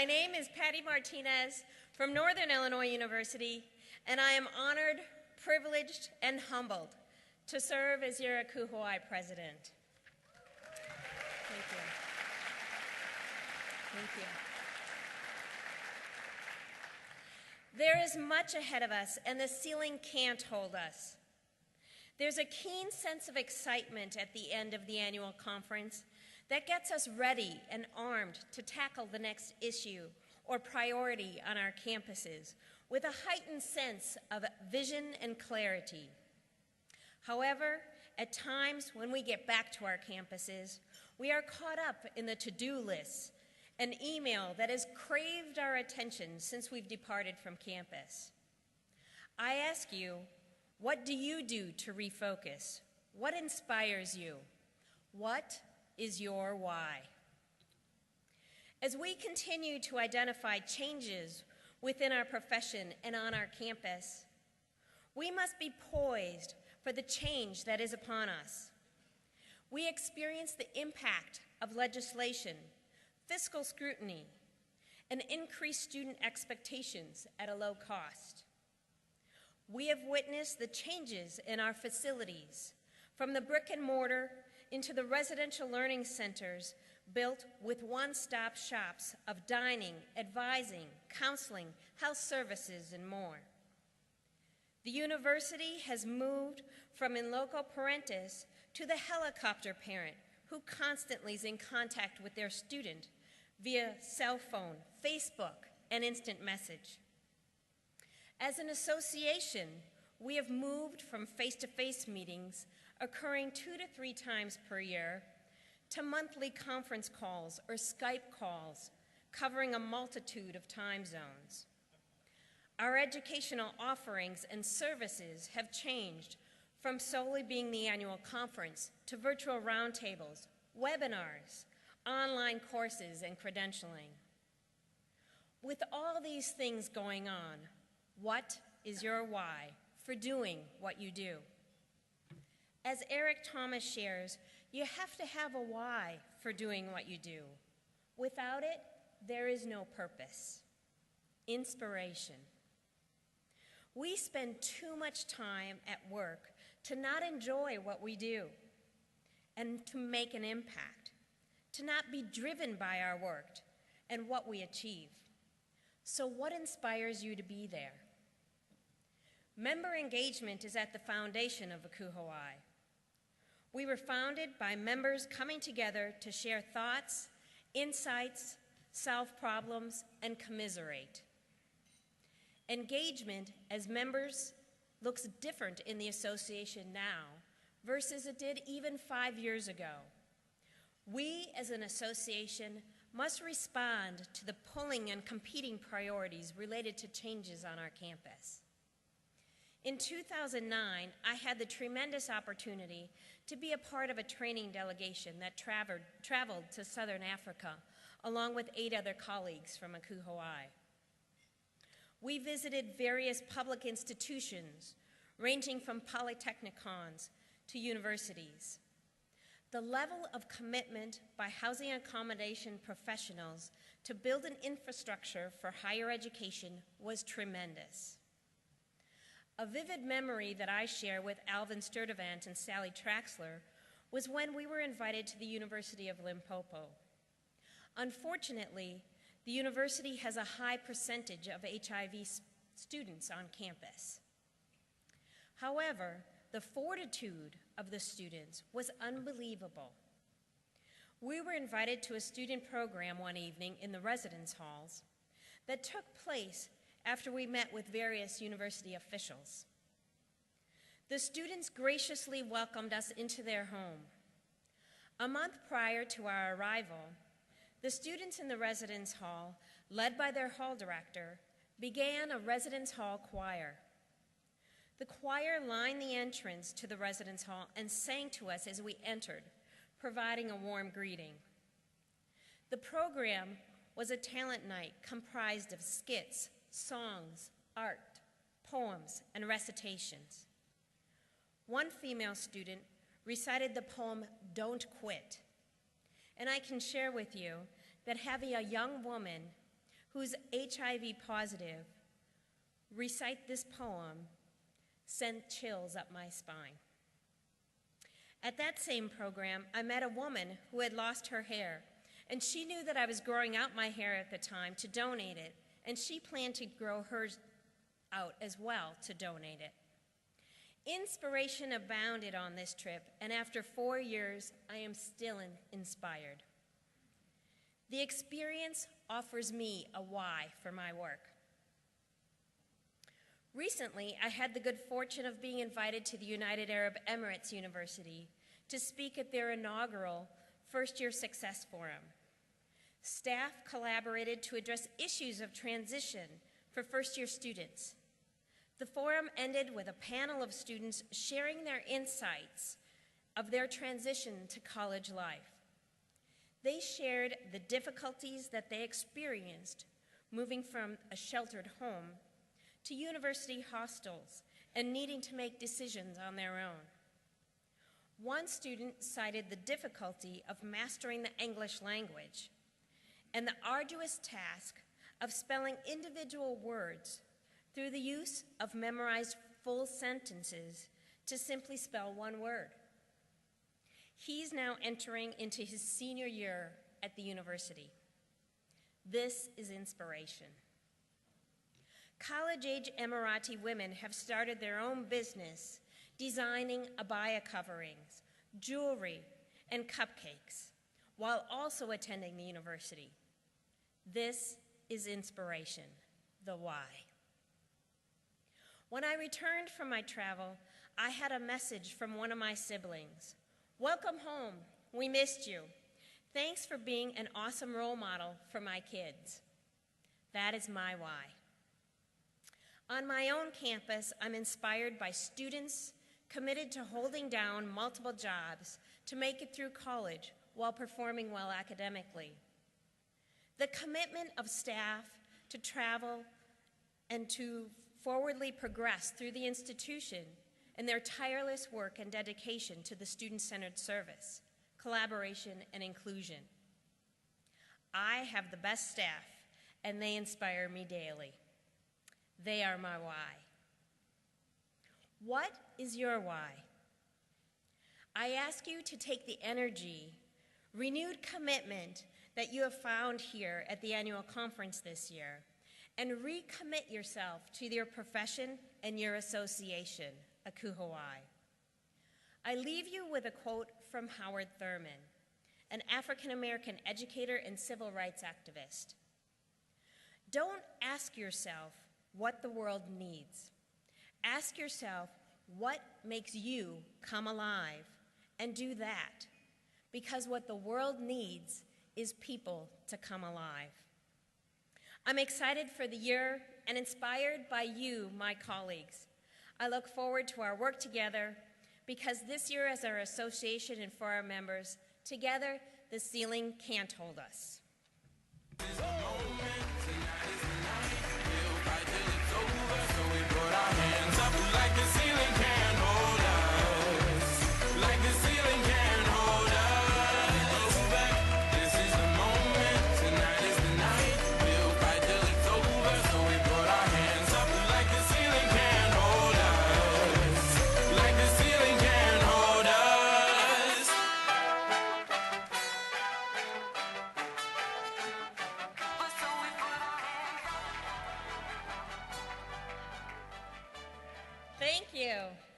My name is Patty Martinez from Northern Illinois University, and I am honored, privileged, and humbled to serve as your ACUHO-I President. Thank you. Thank you. There is much ahead of us, and the ceiling can't hold us. There's a keen sense of excitement at the end of the annual conference that gets us ready and armed to tackle the next issue or priority on our campuses with a heightened sense of vision and clarity. However, at times when we get back to our campuses, we are caught up in the to-do lists, an email that has craved our attention since we've departed from campus. I ask you, what do you do to refocus? What inspires you? What is your why? As we continue to identify changes within our profession and on our campus, we must be poised for the change that is upon us. We experience the impact of legislation, fiscal scrutiny, and increased student expectations at a low cost. We have witnessed the changes in our facilities, from the brick and mortar into the residential learning centers built with one-stop shops of dining, advising, counseling, health services, and more. The university has moved from in loco parentis to the helicopter parent who constantly is in contact with their student via cell phone, Facebook, and instant message. As an association, we have moved from face-to-face meetings occurring 2 to 3 times per year to monthly conference calls or Skype calls covering a multitude of time zones. Our educational offerings and services have changed from solely being the annual conference to virtual roundtables, webinars, online courses, and credentialing. With all these things going on, what is your why for doing what you do? As Eric Thomas shares, you have to have a why for doing what you do. Without it, there is no purpose. Inspiration. We spend too much time at work to not enjoy what we do and to make an impact, to not be driven by our work and what we achieve. So what inspires you to be there? Member engagement is at the foundation of ACUHO-I. We were founded by members coming together to share thoughts, insights, solve problems, and commiserate. Engagement as members looks different in the association now versus it did even 5 years ago. We as an association must respond to the pulling and competing priorities related to changes on our campus. In 2009, I had the tremendous opportunity to be a part of a training delegation that traveled to Southern Africa along with 8 other colleagues from ACUHO-I. We visited various public institutions ranging from polytechnicons to universities. The level of commitment by housing accommodation professionals to build an infrastructure for higher education was tremendous. A vivid memory that I share with Alvin Sturdivant and Sally Traxler was when we were invited to the University of Limpopo. Unfortunately, the university has a high percentage of HIV students on campus. However, the fortitude of the students was unbelievable. We were invited to a student program one evening in the residence halls that took place after we met with various university officials. The students graciously welcomed us into their home. A month prior to our arrival, the students in the residence hall, led by their hall director, began a residence hall choir. The choir lined the entrance to the residence hall and sang to us as we entered, providing a warm greeting. The program was a talent night comprised of skits, songs, art, poems, and recitations. One female student recited the poem, "Don't Quit." And I can share with you that having a young woman who's HIV positive, recite this poem sent chills up my spine. At that same program, I met a woman who had lost her hair, and she knew that I was growing out my hair at the time to donate it, and she planned to grow hers out as well to donate it. Inspiration abounded on this trip, and after 4 years, I am still inspired. The experience offers me a why for my work. Recently, I had the good fortune of being invited to the United Arab Emirates University to speak at their inaugural First-Year Success Forum. Staff collaborated to address issues of transition for first-year students. The forum ended with a panel of students sharing their insights of their transition to college life. They shared the difficulties that they experienced moving from a sheltered home to university hostels and needing to make decisions on their own. One student cited the difficulty of mastering the English language and the arduous task of spelling individual words through the use of memorized full sentences to simply spell one word. He's now entering into his senior year at the university. This is inspiration. College-age Emirati women have started their own business designing abaya coverings, jewelry, and cupcakes, while also attending the university. This is inspiration, the why. When I returned from my travel, I had a message from one of my siblings. Welcome home, we missed you. Thanks for being an awesome role model for my kids. That is my why. On my own campus, I'm inspired by students committed to holding down multiple jobs to make it through college while performing well academically. The commitment of staff to travel and to forwardly progress through the institution and their tireless work and dedication to the student-centered service, collaboration, and inclusion. I have the best staff, and they inspire me daily. They are my why. What is your why? I ask you to take the energy, renewed commitment that you have found here at the annual conference this year and recommit yourself to your profession and your association, ACUHO-I. I leave you with a quote from Howard Thurman, an African-American educator and civil rights activist. Don't ask yourself what the world needs. Ask yourself what makes you come alive, and do that, because what the world needs is people to come alive. I'm excited for the year and inspired by you, my colleagues. I look forward to our work together because this year as our association and for our members, together the ceiling can't hold us. Thank you.